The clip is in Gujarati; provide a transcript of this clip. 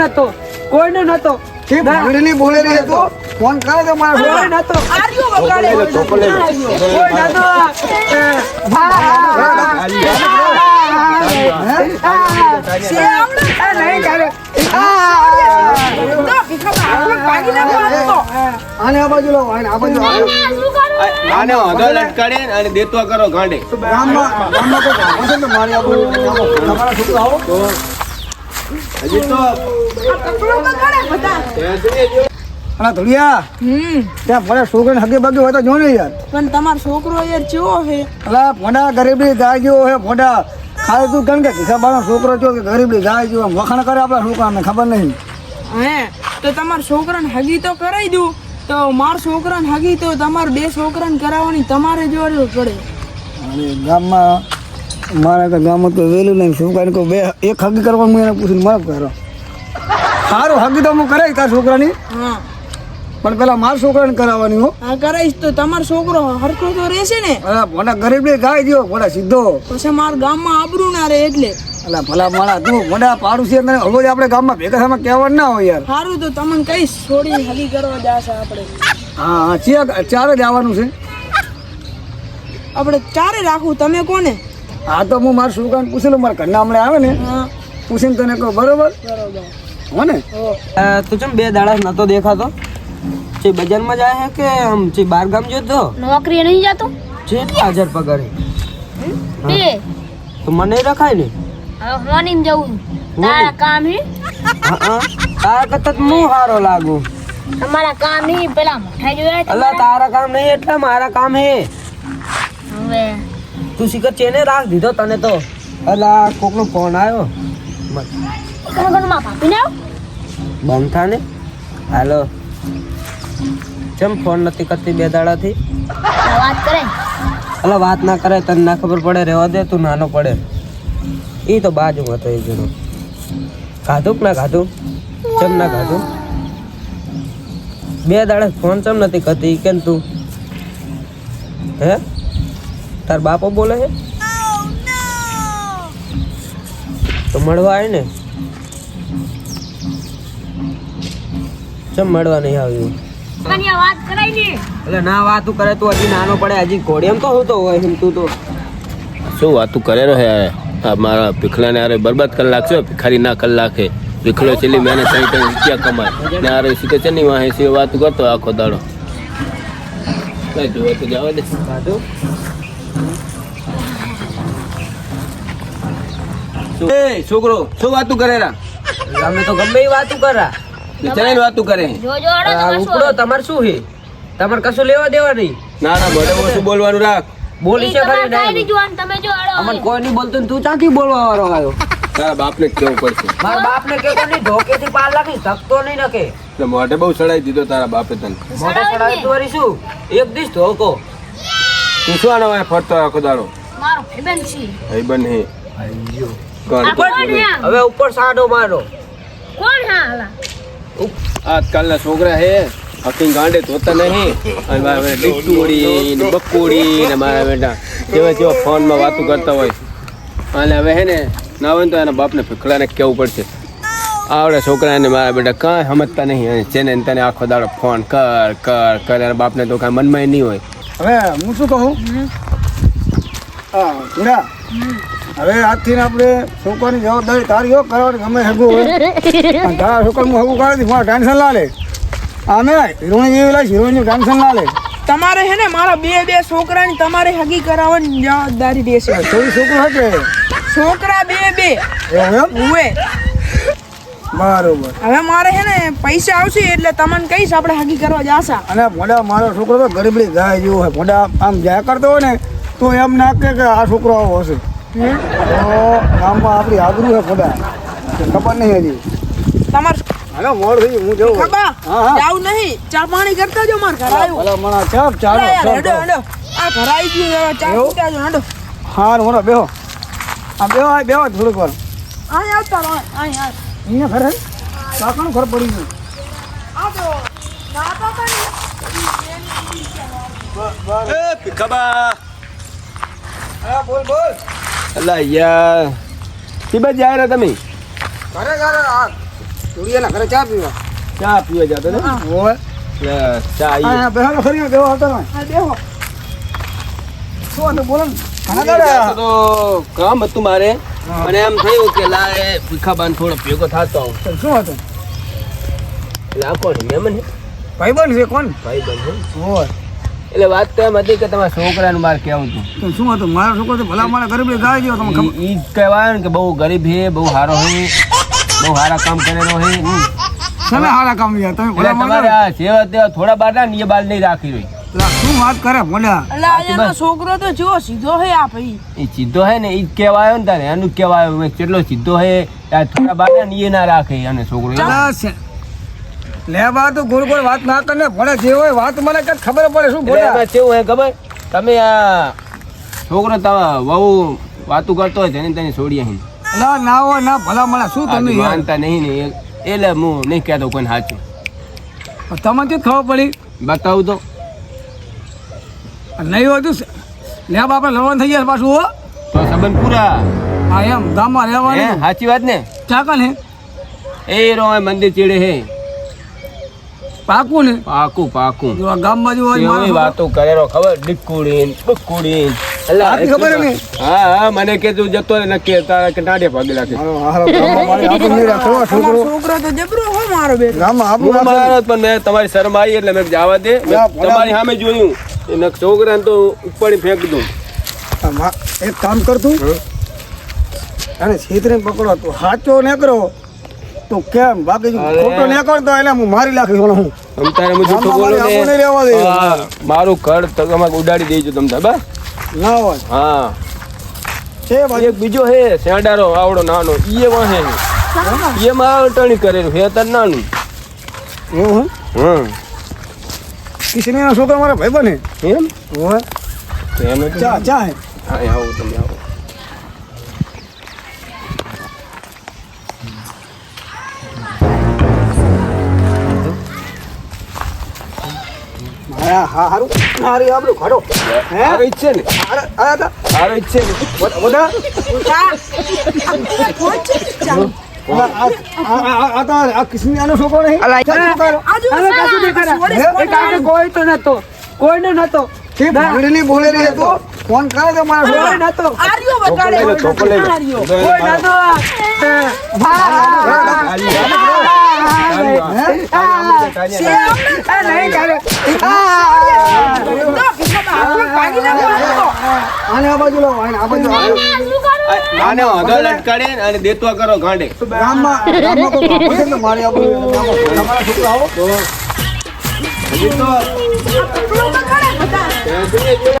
નતો કોઈનો નતો કે બોલેલી બોલેલી હતો ફોન કરે તો મારો કોઈ નતો આર્યો વગાડે કોઈ નતો નહીં કરે આને આ બાજુ લાવો આને આ બાજુ આને વાંધો લટકાડે અને દેતવા કરો ગાંડે ગામમાં તો ગામમાં છે ને મારી આબુ તમારા છોકરા આવો તો હજી તો અને ધોળિયા ત્યાં મને છોકરાને હગે બગે હોય તો જો ને યાર પણ તમારો છોકરો યાર ચેવો છે અલા મોઢા ગરીબી ગાય જેવો હે મોઢા ખાલી તું કેમ કે ખિસ્સાબાનો છોકરો છો કે ગરીબી ગાય જેવો વખાણ કરે આપણા છોકરાને ખબર નહીં હે તો તમારા છોકરાને હગી તો કરાવી દઉં તો મારા છોકરાને હગી તો તમારે બે છોકરાને કરાવવાની તમારે જોડે પડે અને ગામમાં મારા તો ગામમાં તો વહેલું નહીં છોકરાને કોઈ બે એક હગી કરવા હું એને પૂછીને માફ કરો સારું હગી તો હું કરાવી તારા છોકરાની હા પણ પેલા મારા છોકરાને કરાવવાની હો હા કરાવીશ તો તમારો છોકરો હરખો તો રહેશે ને અલા મોઢા ગરીબી ગાય જેવો મોઢા સીધો પછી મારા ગામમાં આબરૂ ના રહે એટલે અલા ભલા માણા તું મોઢા પાડું છે અને હવે આપણે ગામમાં ભેગા થવામાં કહેવાનું ના હોય યાર સારું તો તમને કઈશ છોડી હગી કરવા જશે આપણે હા હા ચારે જ આવવાનું છે આપણે ચારે રાખવું તમે કોને હા તો હું મારા છોકરાને પૂછેલું મારા ઘરના હમણાં આવે ને હા પૂછીને તને કહું બરોબર બરોબર હો ને તું ચમ બે દાડા નતો દેખાતો જે બજારમાં જાય હે કે આમ જે બાર ગામ જતો નોકરી નહીં જાતો જે 1000 પગાર હે બે તો મને રખાય ને હવે મોર્નિંગ જવું તારા કામ હે હા તારા કરતા તો હું હારો લાગુ તમારા કામ નહીં પેલા મઠાઈ જોયા અલા તારા કામ નહીં એટલે મારા કામ હે હવે તું શીખર ચેને રાખ દીધો તને તો અલા કોકનો ફોન આવ્યો ઘરમાં ભાપી ને બંધ થા ને હાલો ચમ ફોન નથી કરતી બે દાડાથી વાત કરે અલા વાત ના કરે તને ના ખબર પડે રહેવા દે તું નાનો પડે એ તો બાજુ હતો એ જણો ખાધું કે ના ખાધું ચમ ના ખાધું બે દાડા ફોન ચમ નથી કરતી કેમ તું હે તાર બાપો બોલે છે તો મળવા આવે ને ચમ મળવા નહીં આવ્યું કન્યા વાત કરાઈ ને એટલે ના વાતું કરે તું હજી નાનો પડે હજી ઘોડિયામ તો હોતો હોય એમ તું તો શું વાતું કરે હે આ મારા ભીખલાને અરે બરબાદ કરી નાખશો ભિખારી ના કરી નાખે ભીખલો છેલ્લી મહેનત કરી કરી રૂપિયા કમાય ને અરે સીધે છે નહીં વાહે સીધે વાતું કરતો આખો દાડો કઈ જોવે તો જવા દે ખાધું એ છોકરો શું વાતું કરે રા અમે તો ગમે એ વાતું કરા બિચારાને વાતું કરે જો જો અડો આ ઉપડો તમારે શું છે તમારે કશું લેવા દેવા નહીં ના ના બોલે ઓછું બોલવાનું રાખ બોલી છે ખરી કાઈ નહીં જોવાનું તમે જો અડો અમને કોઈ નહીં બોલતું ને તું ચાથી બોલવા વાળો આવ્યો તારા બાપને જ કેવું પડશે મારા બાપને કેતો નહીં ધોકેથી પાર લાગી ધકતો નહીં નકે એટલે મોઢે બહુ સડાઈ દીધો તારા બાપે તને મોટો સડાવી દોરી શું એક દિસ ધોકો તું શું આનો વાંહે ફરતો આખો દાડો મારો ભાઈબંધ છે ભાઈબંધ હે આ કોણ હે હવે ઉપર સાડો મારો કોણ હે હાલા આજકાલના છોકરા હે હકીમ ગાંડે ધોતા નહીં અને મારા ડીટુડી ને બકોડી ને મારા બેટા જેવા જેવા ફોનમાં વાતો કરતા હોય અને હવે હે ને ના હોય ને તો એના બાપને ભીખલાને કહેવું પડશે આવડે છોકરાને મારા બેટા કાંઈ સમજતા નહીં અને જેને તને આખો દાડો ફોન કર કર કર એના બાપને તો કાંઈ મનમાં નહીં હોય હવે હું શું કહું હા પૂરા હવે આજથી આપણે છોકરાની જવાબદારી તારી હો કરવાની ગમે હગું હોય અને તારા છોકરાનું હગું કરે મારા ટેન્શન ના લે આમે હિરોઈન જેવી લાય હિરોઈનનું ટેન્શન ના લે તમારે હે ને મારા બે છોકરાની તમારે હગી કરાવવાની જવાબદારી દેશે થોડી છોકરો હકે છોકરા બે એવું એમ હુએ બરોબર હવે મારે હે ને પૈસા આવશે એટલે તમને કહીશ આપણે હગી કરવા જાશા અને મોઢા મારો છોકરો તો ગરીબડી ગાય જેવો હોય મોઢા આમ જ્યાં કરતો હોય ને તો એમ ના કે આ છોકરો આવો હશે તો ગામમાં આપણી આબરૂ છે મોઢા ખબર નહીં હજી તમારે હાલો મોડ થઈ હું જઉં ખબા હા, હા. જાવ નહીં ચા પાણી કરતા જો માર ઘર આવ્યું ભલા મણા ચાપ ચાલો યાર, હેડો ચાલો હેડો આ ઘર આવી ગયું ચા એવું? પીતા જો હેડો હા મોડો બેહો આ બેહો થોડીક વાર આ આવતા રહો આ અહીંયા ઘરે કાકાનું ઘર પડી ગયું આ તો નાતા તા ને ભીખાબા હા બોલ અલા યાર કી બાજુ જાય રે તમે ઘરે ઘરે હા જોડિયાના ઘરે ચા પીવા ચા પીવા જતો ને ઓય લે, ચા ઈ. હા બેહાડો ખરી બેહો આવતો ને હા બેહો શું હતું બોલો ને ઘણા તો દાડા કામ હતું મારે અને એમ થયું કે લાય ભીખાબાન થોડો ભેગો થતો આવું શું હતું એટલે આ કોણ છે? મહેમાન છે? ભાઈબંધ છે કોણ ભાઈ બન છે ઓય એટલે વાત તો એમ હતી કે તમારા છોકરાનું મારે કેવું હતું તો શું હતું મારો છોકરો તો ભલા મારા ગરીબી ગાય ગયો તમને ખબર ઈ જ કહેવાય ને કે બહુ ગરીબ છે, બહુ સારો છે, બહુ સારા કામ કરેલો છે. તમે હારા કામ યાર તમે એટલે ભલા તમારે મારા આ જેવા તેવા થોડા બાર ના ને એ બાર નહીં રાખી રહી. શું વાત કરે મોઢા એટલે આ એનો છોકરો તો જો સીધો હે આ ભાઈ એ સીધો હે ને ઈ જ કહેવાયો ને તારે એનું જ કહેવાય કેટલો સીધો હે આ થોડા બાર ના ને એ ના રાખે અને છોકરો લે બા તો ગોળ ગોળ વાત ના કરે ભલે જે હોય વાત મને કઈ ખબર પડે શું એટલે બોલ્યા એમાં કેવું હે ખબર તમે આ છોકરો વહુ વાતું કરતો હોય તેને તેને છોડી અહીં ના હોય ના ભલા મને શું તમે યાર માનતા નહીં ને એટલે હું નહીં કહેતો કોઈને સાચું તમને જ ખબર પડી બતાવું તો નહીં હોય તો લે બાપા લડવાનું થઈ ગયા પાછું હો તો સંબંધ પૂરા હા એમ ગામમાં હે રહેવાનું સાચી વાત ને ચાકન હે એ રો મંદિર ચીડે હે પાકું ને પાકું પાકું જો આ ગામમાં જો હોય એવી વાતો કરેલો ખબર ડીકુડીન બુકુડીન આટલી ખબર હે ને? હા હા મને કે તું જતો રે નક્કી તારા કે નાડે ભાગી નાખે તમારો છોકરો તો જબરો હો મારો બેટો ગામમાં હું મારો પણ મેં તમારી શરમ આવી એટલે મેં જવા દે મેં તમારી સામે જોયું એ છોકરાને તો ઉપર ફેંક દઉં એક કામ કરતું અને છેતરે પકડો તો સાચો ન કરો તો કેમ બાકી જો અરે. ખોટો ન કરતો એને હું મારી નાખીશ ઓલો હું તમ તારે હું જૂઠું આમાં બોલો મારે આવું નહીં રહેવા દે. ને હા, મારું ઘર તમારે ઉડાડી દેજો તમ તાર બસ ના હોય હા છે બાજુ એક બીજો હે શેડારો આવડો નાનો ઈએ વાહે ઈએ માં ટણી કરેલું હે તાર નાનું એવું હે હમ કિશનીનો છોકરો મારા ભાઈ બને એમ હોય તો એનું તો- ચા ચા હે હા આવો તમે આવો હા હા હારું હારી આપણું ખડો હે આવે જ છે ને આયા તા આવે જ છે ને બધા ચાલો આ કિશનીનો છોકરો નહીં કોઈ તો નતો કોઈનો નતો બોલેલી બોલેલી હતો ફોન કરે તો મારા છોકરો નતો આર્યો ચોકો લઈ લો, ચોકો લઈ લો. આર્યો કોઈ નતો આને આ બાજુ લાવો આને આ બાજુ લાવો. આને વાંધો લટકાડે ને અને દેતવા કરો ગાંડે ગામમાં કોઈ બાપુ છે ને મારી આ બાજુ તમારા છોકરા આવો હજી તો